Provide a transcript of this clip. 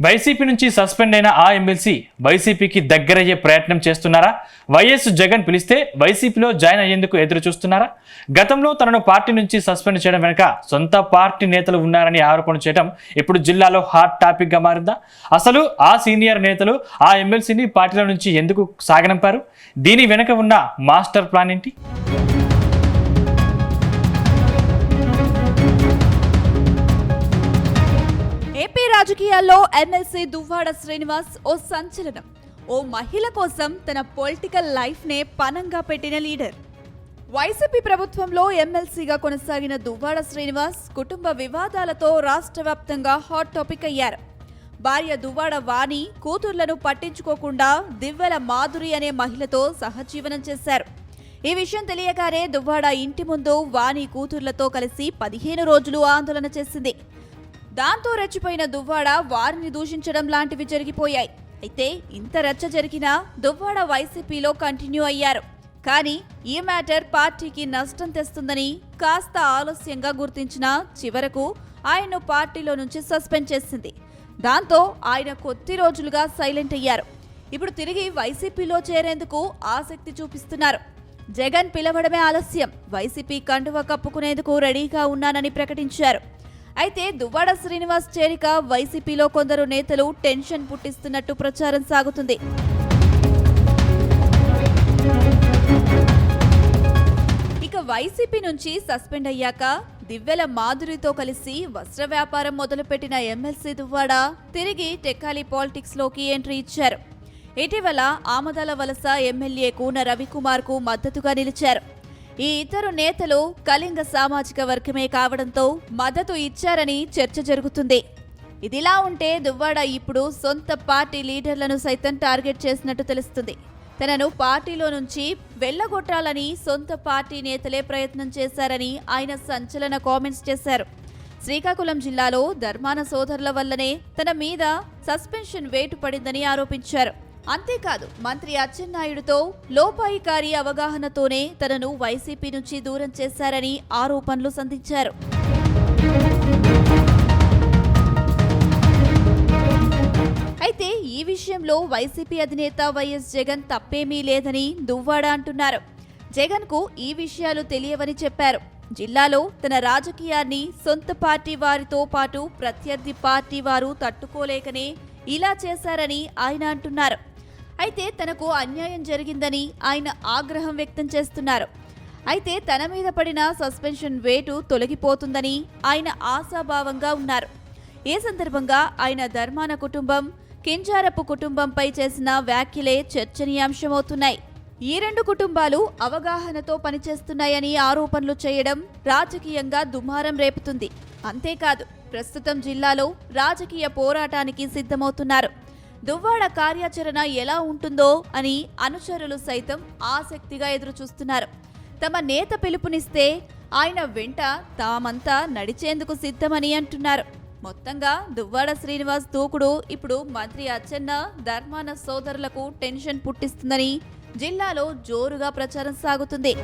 YCP నుంచి suspend అయిన ఆ ఎమ్మెల్సీ వైసీపీకి దగ్గరయ్యే ప్రయత్నం చేస్తున్నారా? వైఎస్ జగన్ పిలిస్తే వైసీపీలో జాయిన్ అయ్యేందుకు ఎదురు చూస్తున్నారా? గతంలో తనను పార్టీ నుంచి సస్పెండ్ చేయడం వెనుక సొంత పార్టీ నేతలు ఉన్నారని ఆరోపణ చేయడం ఇప్పుడు జిల్లాలో హాట్ టాపిక్గా మారిందా? అసలు ఆ సీనియర్ నేతలు ఆ ఎమ్మెల్సీని పార్టీలో నుంచి ఎందుకు సాగనంపారు? దీని వెనుక ఉన్న మాస్టర్ ప్లాన్ ఏంటి? ఏపీ రాజకీయాల్లో ఎమ్మెల్సీ దువ్వాడ శ్రీనివాస్ ఓ సంచలనం. ఓ మహిళ కోసం తన పొలిటికల్ లైఫ్ నే పనంగా పెట్టిన లీడర్. వైసీపీ ప్రభుత్వంలో ఎమ్మెల్సీగా కొనసాగిన దువ్వాడ శ్రీనివాస్ కుటుంబ వివాదాలతో రాష్ట్ర వ్యాప్తంగా హాట్ టాపిక్ అయ్యారు. భార్య దువ్వాడ వాణి కూతుర్లను పట్టించుకోకుండా దివ్వెల మాధురి అనే మహిళతో సహజీవనం చేశారు. ఈ విషయం తెలియగానే దువ్వాడ ఇంటి ముందు వాణి కూతుర్లతో కలిసి 15 రోజులు ఆందోళన చేసింది. దాంతో రెచ్చిపోయిన దువ్వాడ వారిని దూషించడం లాంటివి జరిగిపోయాయి. అయితే ఇంత రచ్చ జరిగినా దువ్వాడ వైసీపీలో కంటిన్యూ అయ్యారు. కానీ ఈ మ్యాటర్ పార్టీకి నష్టం తెస్తుందని కాస్త ఆలస్యంగా గుర్తించినా చివరకు ఆయన్ను పార్టీలో నుంచి సస్పెండ్ చేసింది. దాంతో ఆయన కొద్ది రోజులుగా సైలెంట్ అయ్యారు. ఇప్పుడు తిరిగి వైసీపీలో చేరేందుకు ఆసక్తి చూపిస్తున్నారు. జగన్ పిలవడమే ఆలస్యం, వైసీపీ కండువా కప్పుకునేందుకు రెడీగా ఉన్నానని ప్రకటించారు. అయితే దువ్వాడ శ్రీనివాస్ చేరిక వైసీపీలో కొందరు నేతలు టెన్షన్ పుట్టిస్తున్నట్టు ప్రచారం సాగుతుంది. ఇక వైసీపీ నుంచి సస్పెండ్ అయ్యాక దివ్వెల మాధురితో కలిసి వస్త్ర వ్యాపారం మొదలుపెట్టిన ఎమ్మెల్సీ దువ్వాడ తిరిగి టెక్కాలి పాలిటిక్స్ లోకి ఎంట్రీ ఇచ్చారు. ఇటీవల ఆమదాల వలస ఎమ్మెల్యే కూన రవికుమార్ కు మద్దతుగా నిలిచారు. ఈ ఇద్దరు నేతలు కళింగ సామాజిక వర్గమే కావడంతో మద్దతు ఇచ్చారని చర్చ జరుగుతుంది. ఇదిలా ఉంటే దువ్వాడ ఇప్పుడు సొంత పార్టీ లీడర్లను సైతం టార్గెట్ చేసినట్టు తెలుస్తుంది. తనను పార్టీలో నుంచి వెళ్లగొట్టాలని సొంత పార్టీ నేతలే ప్రయత్నం చేశారని ఆయన సంచలన కామెంట్స్ చేశారు. శ్రీకాకుళం జిల్లాలో ధర్మాన సోదరుల వల్లనే తన మీద సస్పెన్షన్ వేటు పడిందని ఆరోపించారు. అంతేకాదు, మంత్రి అచ్చెన్నాయుడుతో లోపాయికారి అవగాహనతోనే తనను వైసీపీ నుంచి దూరం చేశారని ఆరోపణలు సంధించారు. అయితే ఈ విషయంలో వైసీపీ అధినేత వైఎస్ జగన్ తప్పేమీ లేదని దువ్వాడ అంటున్నారు. జగన్ కు ఈ విషయాలు తెలియవని చెప్పారు. జిల్లాలో తన రాజకీయాన్ని సొంత పార్టీ వారితో పాటు ప్రత్యర్థి పార్టీ వారు తట్టుకోలేకనే ఇలా చేశారని ఆయన అంటున్నారు. అయితే తనకు అన్యాయం జరిగిందని ఆయన ఆగ్రహం వ్యక్తం చేస్తున్నారు. అయితే తన మీద పడిన సస్పెన్షన్ వేటు తొలగిపోతుందని ఆయన ఆశాభావంగా ఉన్నారు. ఈ సందర్భంగా ఆయన ధర్మాన కుటుంబం, కింజారపు కుటుంబంపై చేసిన వ్యాఖ్యలే చర్చనీయాంశమవుతున్నాయి. ఈ రెండు కుటుంబాలు అవగాహనతో పనిచేస్తున్నాయని ఆరోపణలు చేయడం రాజకీయంగా దుమారం రేపుతుంది. అంతేకాదు, ప్రస్తుతం జిల్లాలో రాజకీయ పోరాటానికి సిద్ధమవుతున్నారు. దువ్వాడ కార్యాచరణ ఎలా ఉంటుందో అని అనుచరులు సైతం ఆసక్తిగా ఎదురుచూస్తున్నారు. తమ నేత పిలుపునిస్తే ఆయన వెంట తామంతా నడిచేందుకు సిద్ధమని అంటున్నారు. మొత్తంగా దువ్వాడ శ్రీనివాస్ దూకుడు ఇప్పుడు మంత్రి అచ్చెన్న, ధర్మాన సోదరులకు టెన్షన్ పుట్టిస్తుందని జిల్లాలో జోరుగా ప్రచారం సాగుతుంది.